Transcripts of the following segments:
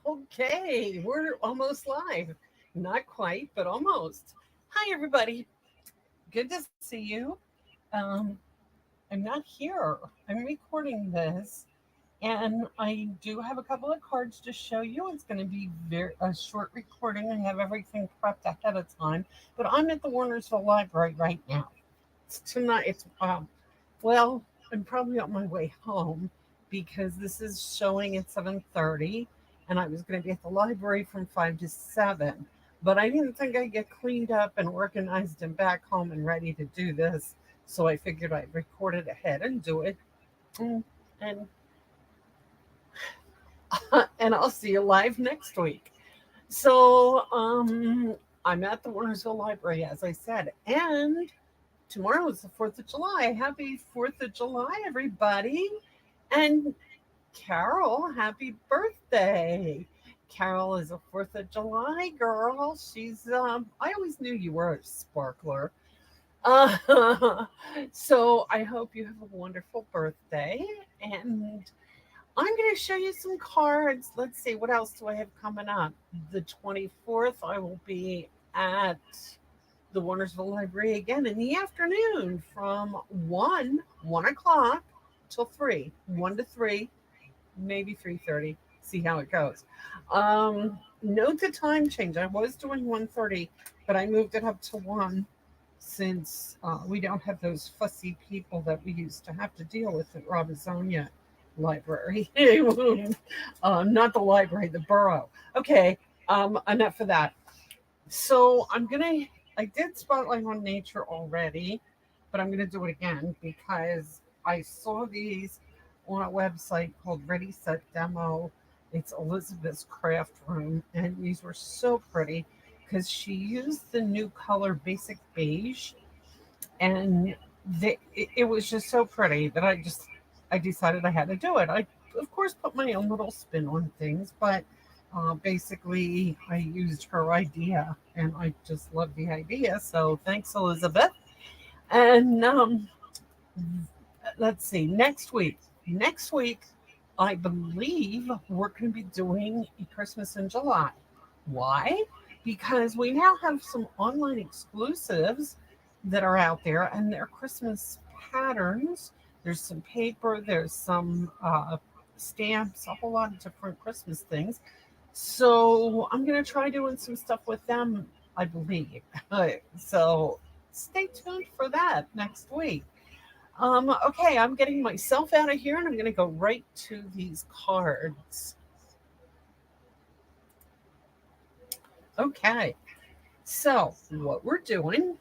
Okay, we're almost live. Not quite, but almost. Hi, everybody. Good to see you. Um, I'm not here. I'm recording this, and I do have a couple of cards to show you. It's going to be a short recording. I have everything prepped ahead of time, but I'm at the Warnersville Library right now. It's tonight. Well, I'm probably on my way home because this is showing at 7:30, and I was going to be at the library from 5 to 7. But I didn't think I'd get cleaned up and organized and back home and ready to do this, so I figured I'd record it ahead and do it. Mm, And and I'll see you live next week. So I'm at the Warnersville Library, as I said, and tomorrow is the 4th of July. Happy 4th of July, everybody. And Carol, happy birthday. Carol is a 4th of July girl. I always knew you were a sparkler. Uh, so I hope you have a wonderful birthday. And I'm going to show you some cards. Let's see, what else do I have coming up? The 24th, I will be at the Warnersville Library again in the afternoon from 1 o'clock till 3, 1 to 3, maybe 3:30. See how it goes. Note the time change. I was doing 1:30, but I moved it up to 1 since we don't have those fussy people that we used to have to deal with at Robisonia Library. Not the library, the borough. Okay, enough of that. So I did Spotlight on Nature already, but I'm gonna do it again because I saw these on a website called Ready Set Demo. It's Elizabeth's Craft Room, and these were so pretty because she used the new color Basic Beige, and it was just so pretty that I decided I had to do it. I of course put my own little spin on things, but basically I used her idea, and I just love the idea. So thanks, Elizabeth. And let's see, next week. Next week, I believe we're going to be doing a Christmas in July. Why? Because we now have some online exclusives that are out there, and they're Christmas patterns. There's some paper, there's some stamps, a whole lot of different Christmas things. So I'm going to try doing some stuff with them, I believe. So stay tuned for that next week. Okay, I'm getting myself out of here and I'm going to go right to these cards. Okay, so what we're doing,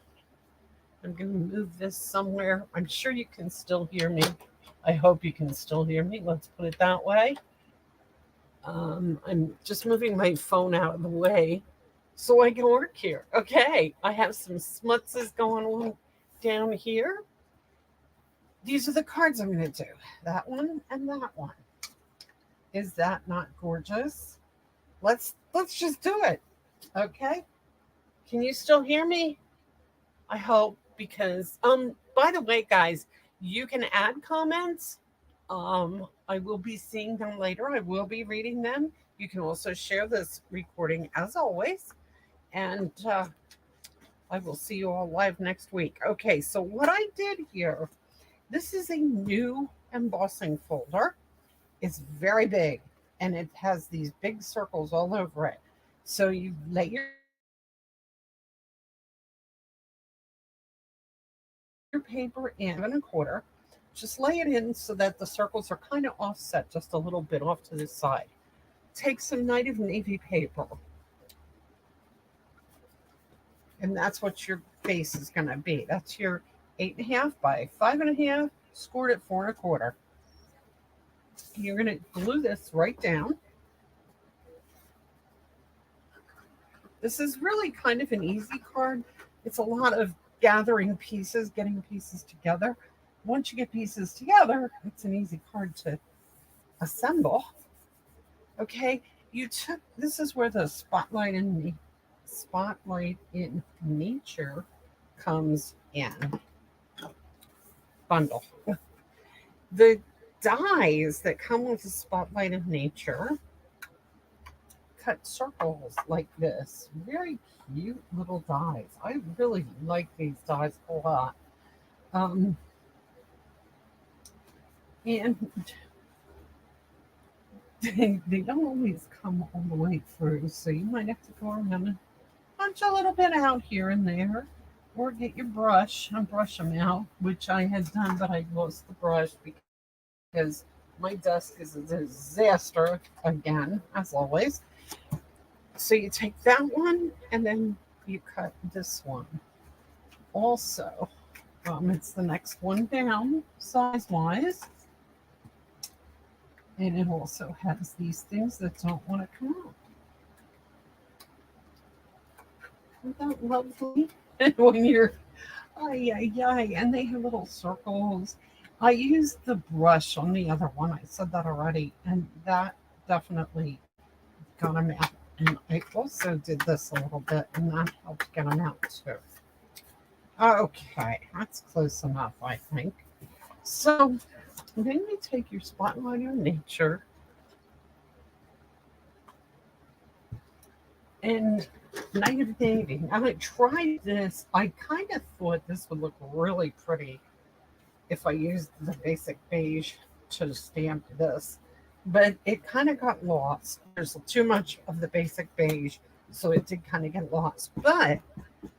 I'm going to move this somewhere. I'm sure you can still hear me. I hope you can still hear me. Let's put it that way. I'm just moving my phone out of the way so I can work here. Okay, I have some smutses going on down here. These are the cards I'm going to do. That one and that one. Is that not gorgeous? Let's just do it. Okay? Can you still hear me? I hope because by the way guys, you can add comments. I will be seeing them later. I will be reading them. You can also share this recording as always. And I will see you all live next week. Okay, so what I did here, this is a new embossing folder. It's very big and it has these big circles all over it. So you lay your paper in, just lay it in so that the circles are kind of offset just a little bit off to the side. Take some Night of Navy paper, and that's what your base is going to be. That's your 8.5 by 5.5, scored at 4.25. You're going to glue this right down. This is really kind of an easy card. It's a lot of gathering pieces, getting pieces together. Once you get pieces together, it's an easy card to assemble. Okay, you took this is where the spotlight in nature comes in. Bundle. The dies that come with the spotlight of nature cut circles like this. Very cute little dies. I really like these dies a lot. Um, and they don't always come all the way through, so you might have to go around and punch a little bit out here and there, or get your brush and brush them out, which I had done, but I lost the brush because my desk is a disaster again, as always. So you take that one and then you cut this one. Also, it's the next one down size wise. And it also has these things that don't want to come out. Isn't that lovely? When you're, ay, ay, ay, and they have little circles. I used the brush on the other one. I said that already. And that definitely got them out. And I also did this a little bit, and that helped get them out too. Okay, that's close enough, I think. So then you take your Spotlight on Nature and Night of Navy. Now I tried this. I kind of thought this would look really pretty if I used the basic beige to stamp this, but it kind of got lost. There's too much of the basic beige, so it did kind of get lost. But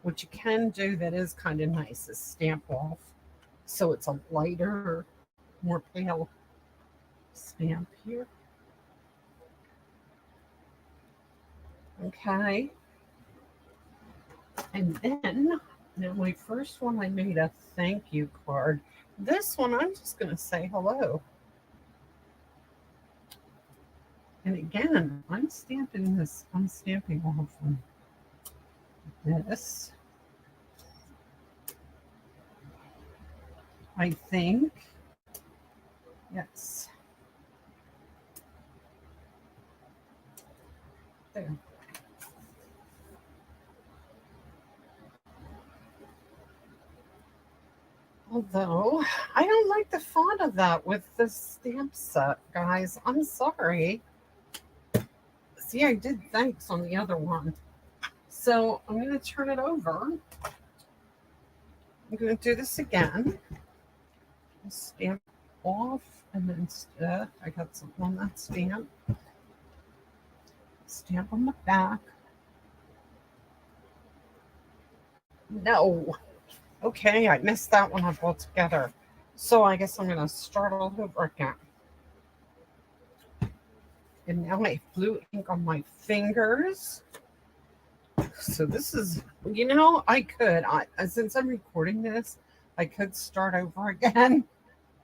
what you can do that is kind of nice is stamp off, so it's a lighter, more pale stamp here. Okay. And then, now my first one, I made a thank you card. This one, I'm just going to say hello. And again, I'm stamping this, I'm stamping off from this. I think, yes. There. Although, I don't like the font of that with the stamp set, guys. I'm sorry. See, I did thanks on the other one. So I'm going to turn it over. I'm going to do this again. Stamp off, and then I got something on that stamp. Stamp on the back. No. Okay, I messed that one up altogether. So I guess I'm going to start all over again. And now I have blue ink on my fingers. So this is, I could, since I'm recording this, I could start over again,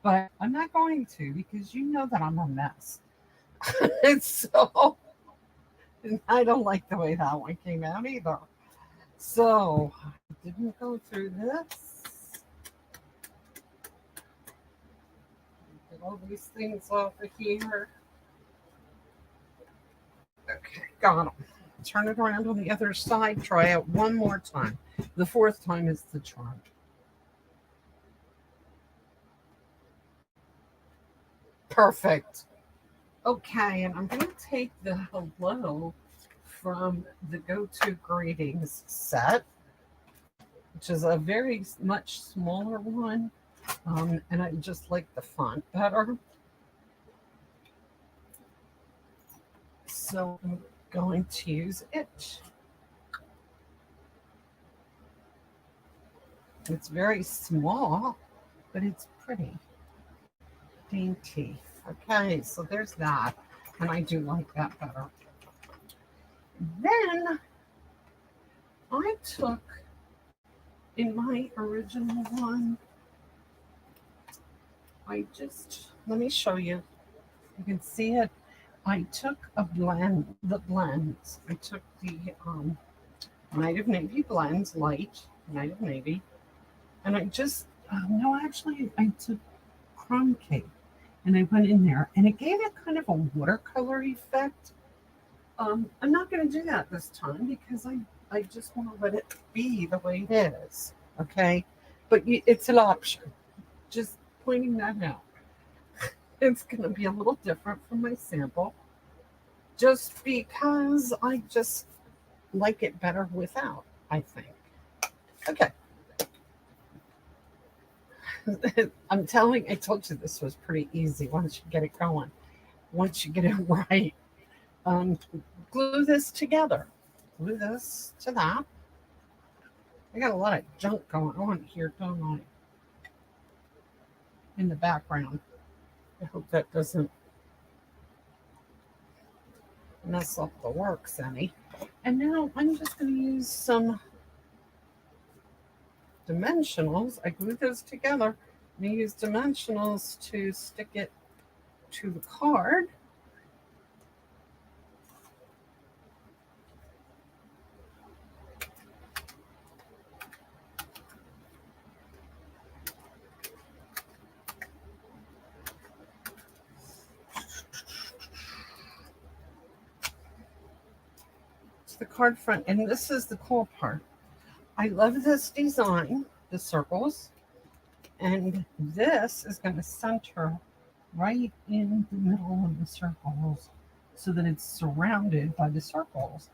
but I'm not going to because you know that I'm a mess. So I don't like the way that one came out either. So I didn't go through this. Get all these things off of here. Okay, got them. Turn it around on the other side. Try it one more time. The fourth time is the charm. Perfect. Okay, and I'm going to take the hello from the Go-To Greetings set, which is a very much smaller one, and I just like the font better. So I'm going to use it. It's very small, but it's pretty dainty. Okay, so there's that, and I do like that better. Then I took, in my original one, let me show you. You can see it. I took the blends. I took the Night of Navy blends, light, Night of Navy, and I just, no, actually, I took Crumb Cake, and I went in there, and it gave it kind of a watercolor effect. I'm not going to do that this time because I just want to let it be the way it is, okay? But it's an option. Just pointing that out. It's going to be a little different from my sample. just because I just like it better without, I think. Okay. I told you this was pretty easy once you get it going, once you get it right. Um, Glue this together. Glue this to that. I got a lot of junk going on here, don't I? In the background. I hope that doesn't mess up the works any. And now I'm just going to use some dimensionals. I glued those together. And I use dimensionals to stick it to the card. To the card front. And this is the cool part. I love this design, the circles. And this is going to center right in the middle of the circles so that it's surrounded by the circles.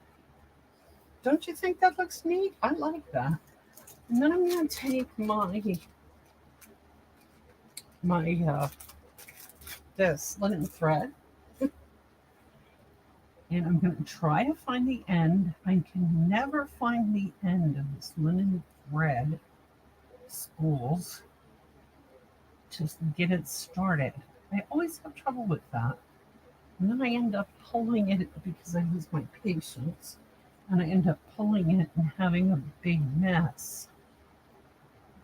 Don't you think that looks neat? I like that. And then I'm going to take my this linen thread and I'm going to try to find the end. I can never find the end of this linen thread spools to get it started. I always have trouble with that. And then I end up pulling it because I lose my patience. And I end up pulling it and having a big mess.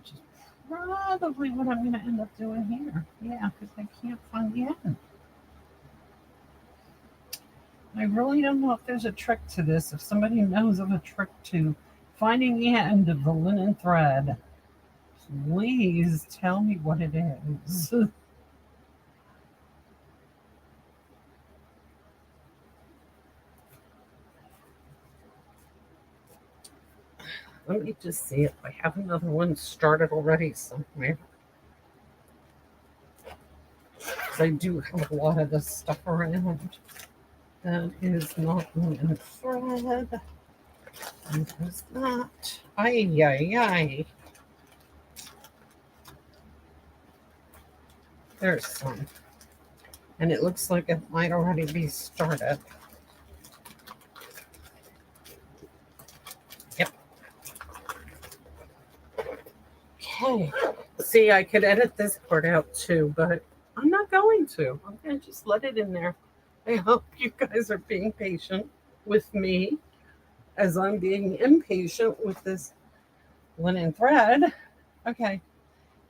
Which is probably what I'm going to end up doing here. Yeah, because I can't find the end. I really don't know if there's a trick to this. If somebody knows of a trick to finding the end of the linen thread, please tell me what it is. Let me just see if I have another one started already somewhere. I do have a lot of this stuff around. That is not linen thread. And there's that. Ay, ay, ay. There's some. And it looks like it might already be started. Yep. Okay. See, I could edit this part out too, but I'm not going to. I'm going to just let it in there. I hope you guys are being patient with me as I'm being impatient with this linen thread. Okay.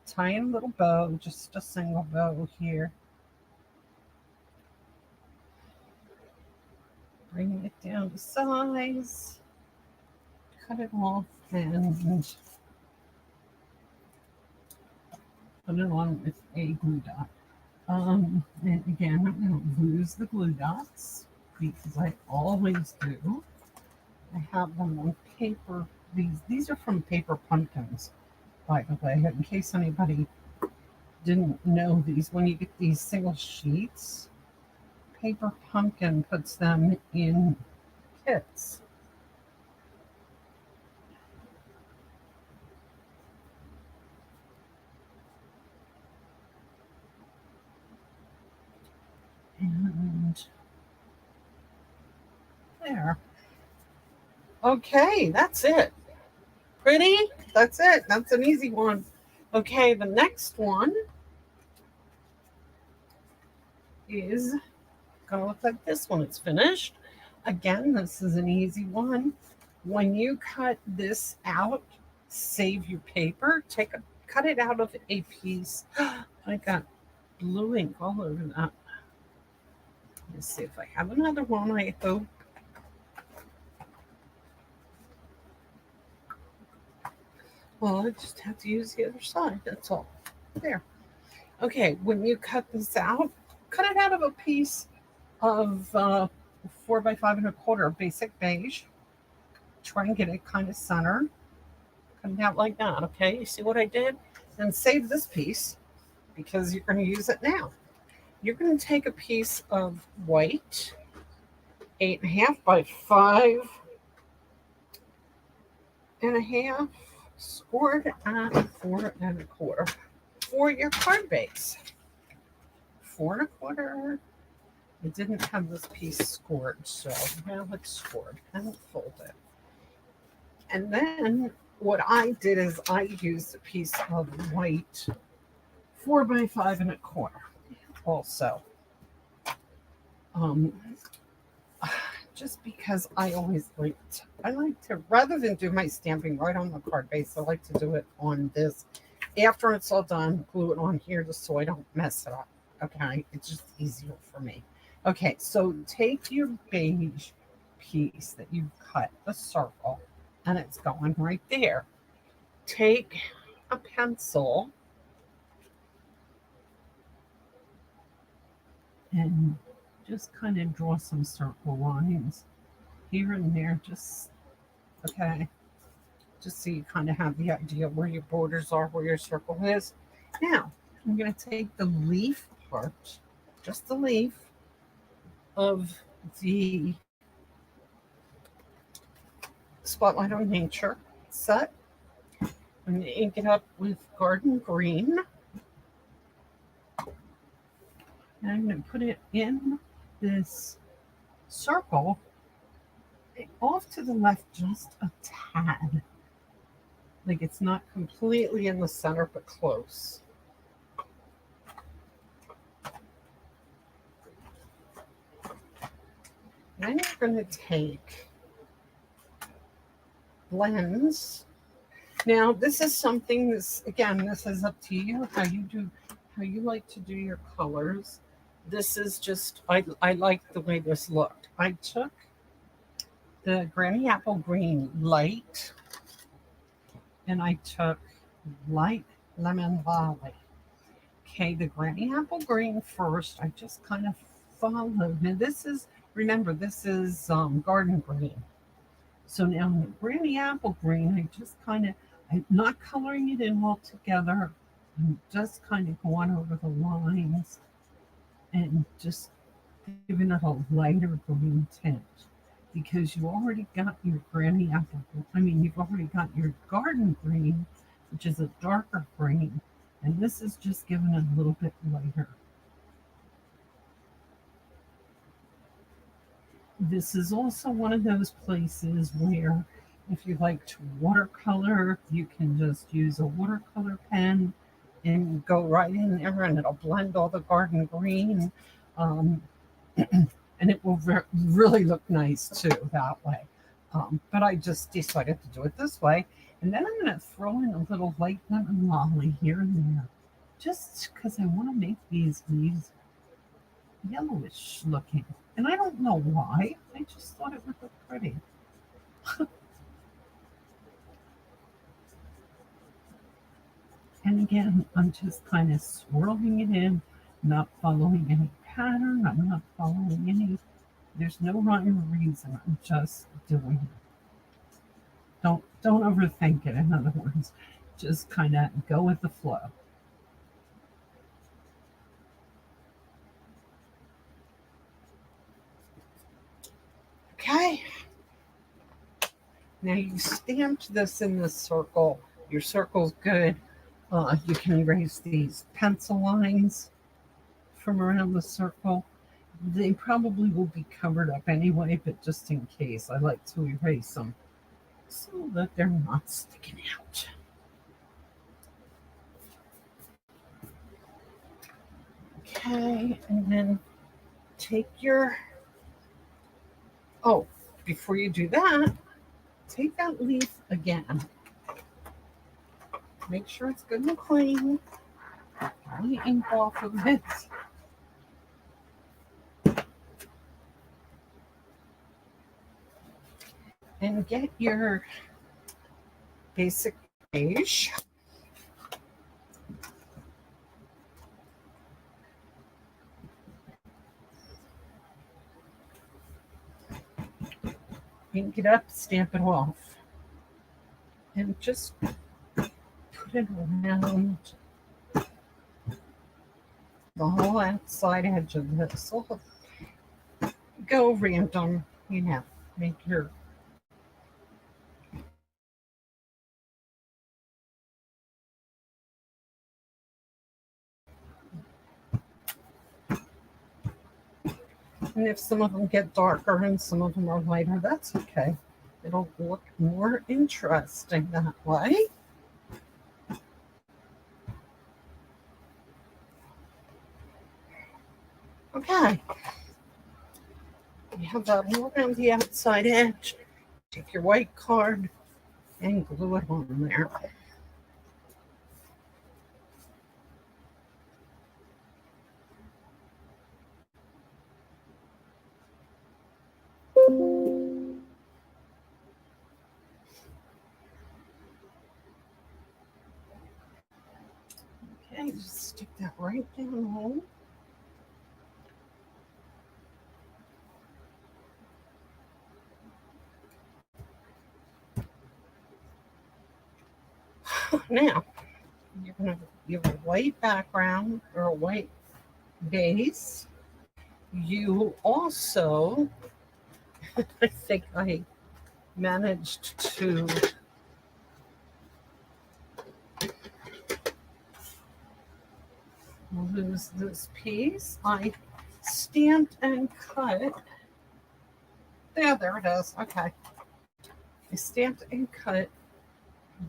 Tying a little bow, just a single bow here. Bring it down to size. Cut it off and put it on with a glue dot. And again, I'm going to lose the glue dots because I always do. I have them on paper. These are from Paper Pumpkins, by the way, in case anybody didn't know these. When you get these single sheets, Paper Pumpkin puts them in kits. And there. Okay, that's it. Pretty? That's it. That's an easy one. Okay, the next one is going to look like this when it's finished. Again, this is an easy one. When you cut this out, save your paper. Cut it out of a piece. I got blue ink all over that. Let's see if I have another one. I hope. Well, I just have to use the other side. That's all. There. Okay, when you cut this out, cut it out of a piece of 4x5 1/4 basic beige. Try and get it kind of centered. Cut it out like that. Okay, you see what I did? Then save this piece because you're going to use it now. You're going to take a piece of white 8.5 by 5.5, scored at 4.25 for your card base. 4.25. I didn't have this piece scored, so now it's scored and fold it. And then what I did is I used a piece of white 4 by 5.25 also. Um, just because I like to, rather than do my stamping right on the card base, I like to do it on this. After it's all done, glue it on here just so I don't mess it up. Okay, it's just easier for me. Okay, so take your beige piece that you cut the circle, and it's going right there. Take a pencil and just kind of draw some circle lines here and there, just okay, just so you kind of have the idea where your borders are, where your circle is. Now, I'm going to take the leaf part, just the leaf of the Spotlight on Nature set. I'm going to ink it up with Garden Green. And I'm going to put it in this circle off to the left just a tad. Like it's not completely in the center, but close. Then you're going to take blends. Now, this is something this is up to you how you like to do your colors. This is just I like the way this looked. I took the Granny Apple Green Light and I took Light Lemon Valley. Okay, the Granny Apple Green first. I just kind of followed. Now remember, this is Garden Green. So now the Granny Apple Green, I'm not coloring it in all together. I'm just kind of going over the lines and just giving it a lighter green tint because you already got your Granny Apple. You've already got your Garden Green, which is a darker green, and this is just giving it a little bit lighter. This is also one of those places where if you like to watercolor, you can just use a watercolor pen and go right in there and it'll blend all the garden green. And it will really look nice too that way. But I just decided to do it this way. And then I'm going to throw in a little light lemon lolly here and there, just because I want to make these leaves yellowish looking. And I don't know why. I just thought it would look pretty. And again, I'm just kind of swirling it in, not following any pattern. I'm not following any, there's no rhyme or reason. I'm just doing it. Don't overthink it. In other words, just kind of go with the flow. Okay. Now you stamped this in this circle. Your circle's good. You can erase these pencil lines from around the circle. They probably will be covered up anyway, but just in case, I like to erase them so that they're not sticking out. Okay, and then take your, before you do that, take that leaf again. Make sure it's good and clean. All the ink off of it. And get your basic beige. Ink it up, stamp it off. And just put it around the whole outside edge of this. go random, make your and if some of them get darker and some of them are lighter, that's okay. It'll look more interesting that way. Okay. You have that all around the outside edge. Take your white card and glue it on there. Okay, just stick that right down the hole. Now, you're going to give a white background or a white base. You also, I think I managed to lose this piece. I stamped and cut. There it is. Okay. I stamped and cut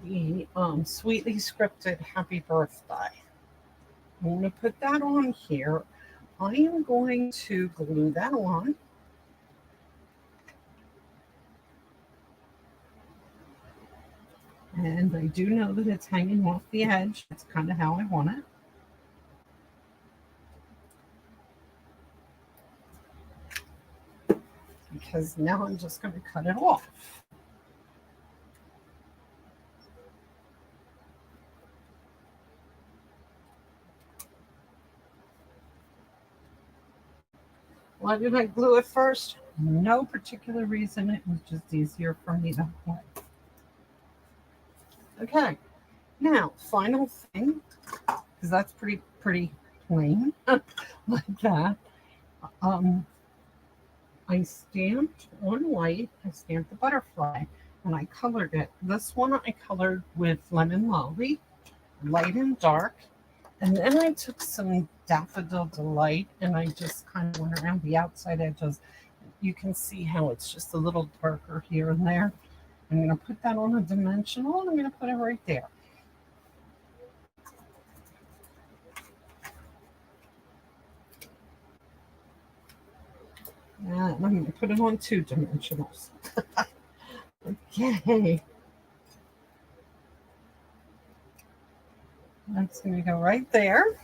the sweetly scripted happy birthday. I'm going to put that on here. I am going to glue that on. And I do know that it's hanging off the edge. That's kind of how I want it. Because now I'm just going to cut it off. Why did I glue it first? No particular reason. It was just easier for me that way. Okay, now final thing, because that's pretty plain like that. I stamped on white. I stamped the butterfly, and I colored it. This one I colored with Lemon Lolly, light and dark. And then I took some Daffodil Delight and I just kind of went around the outside edges. You can see how it's just a little darker here and there. I'm going to put that on a dimensional and I'm going to put it right there. And I'm going to put it on 2 dimensionals. Okay. That's going to go right there.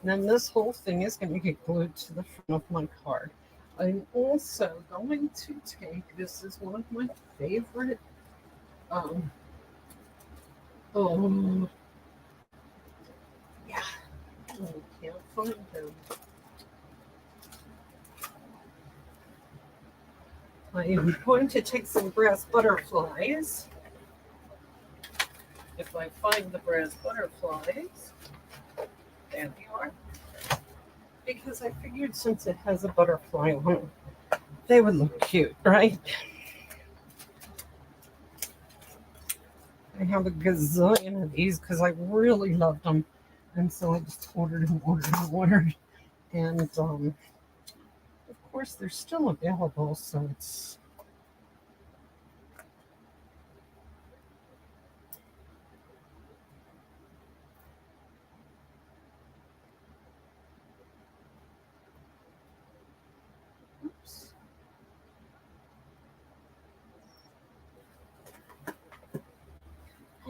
And then this whole thing is going to get glued to the front of my card. I'm also going to take, this is one of my favorite, yeah, I can't find them. I am going to take some brass butterflies. If I find the brass butterflies, there they are. Because I figured since it has a butterfly on it, they would look cute, right? I have a gazillion of these because I really loved them. And so I just ordered. And of course, they're still available, so it's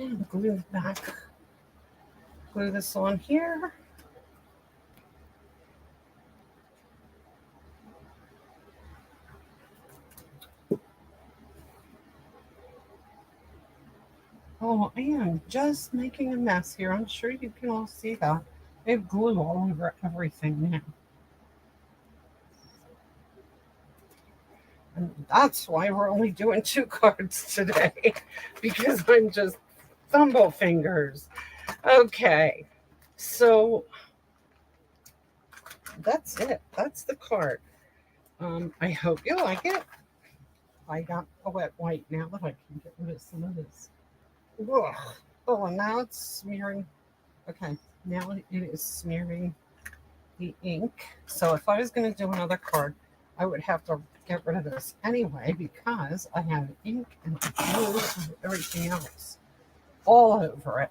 and glue it back. Glue this on here. Oh, I am just making a mess here. I'm sure you can all see that. I have glue all over everything now. And that's why we're only doing 2 cards today, because I'm just thumble fingers. Okay, so that's it. That's the card. I hope you like it. I got a wet wipe now that I can get rid of some of this. Ugh. Oh, and now it's smearing. Okay, now it is smearing the ink. So if I was going to do another card, I would have to get rid of this anyway because I have ink and glue and everything else all over it.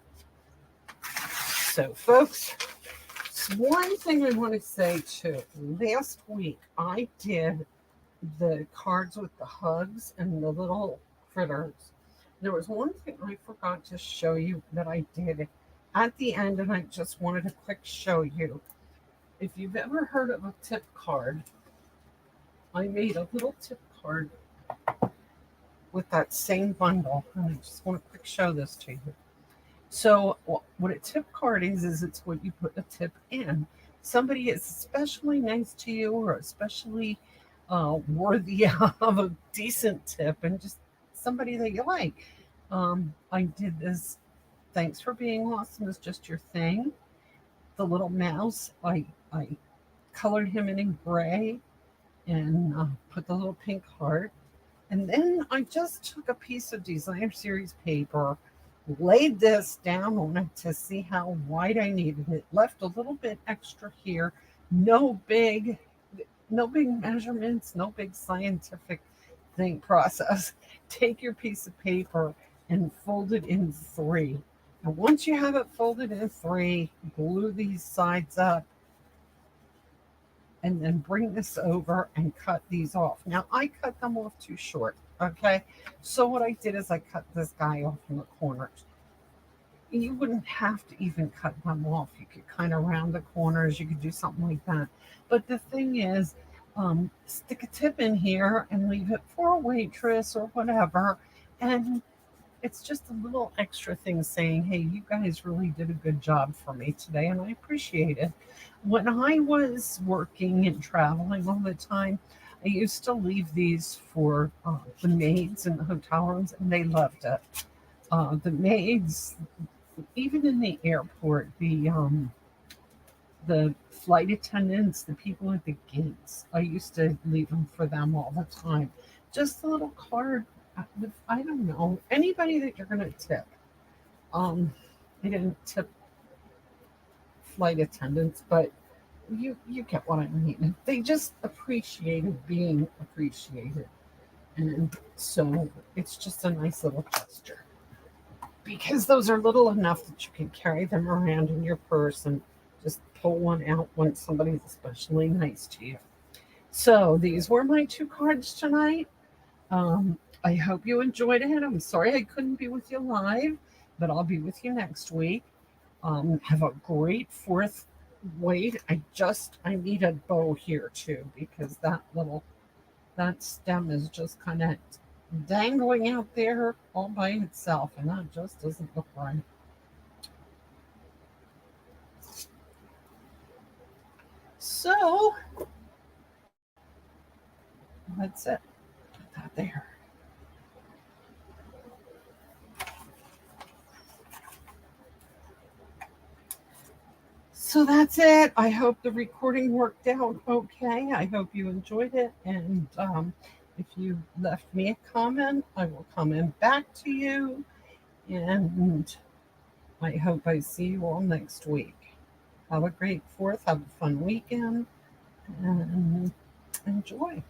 So, folks, one thing I want to say too. Last week I did the cards with the hugs and the little critters. There was one thing I forgot to show you that I did at the end, and I just wanted to quick show you. If you've ever heard of a tip card, I made a little tip card with that same bundle, and I just want to quick show this to you. So, what a tip card is it's what you put a tip in. Somebody is especially nice to you or especially worthy of a decent tip, and just somebody that you like. I did this. Thanks for being awesome is just your thing. The little mouse, I colored him in gray and put the little pink heart. And then I just took a piece of Designer Series paper, laid this down on it to see how wide I needed it, left a little bit extra here. No big, no big measurements, no big scientific thing process. Take your piece of paper and fold it in three. And once you have it folded in three, glue these sides up and then bring this over and cut these off. Now I cut them off too short. Okay. So what I did is I cut this guy off in the corners. You wouldn't have to even cut them off. You could kind of round the corners. You could do something like that. But the thing is, stick a tip in here and leave it for a waitress or whatever. And it's just a little extra thing saying, hey, you guys really did a good job for me today, and I appreciate it. When I was working and traveling all the time, I used to leave these for the maids in the hotel rooms, and they loved it. The maids, even in the airport, the flight attendants, the people at the gates, I used to leave them for them all the time. Just a little card with, I don't know, anybody that you're going to tip. I didn't tip flight attendants, but you get what I mean. They just appreciated being appreciated. And so it's just a nice little gesture. Because those are little enough that you can carry them around in your purse and just pull one out when somebody's especially nice to you. So these were my two cards tonight. I hope you enjoyed it. I'm sorry I couldn't be with you live, but I'll be with you next week. Have a great fourth. Wait, I need a bow here too because that stem is just kind of dangling out there all by itself, and that just doesn't look right. So that's it. Put that there. So that's it. I hope the recording worked out okay. I hope you enjoyed it. And if you left me a comment, I will comment back to you. And I hope I see you all next week. Have a great 4th. Have a fun weekend. And enjoy.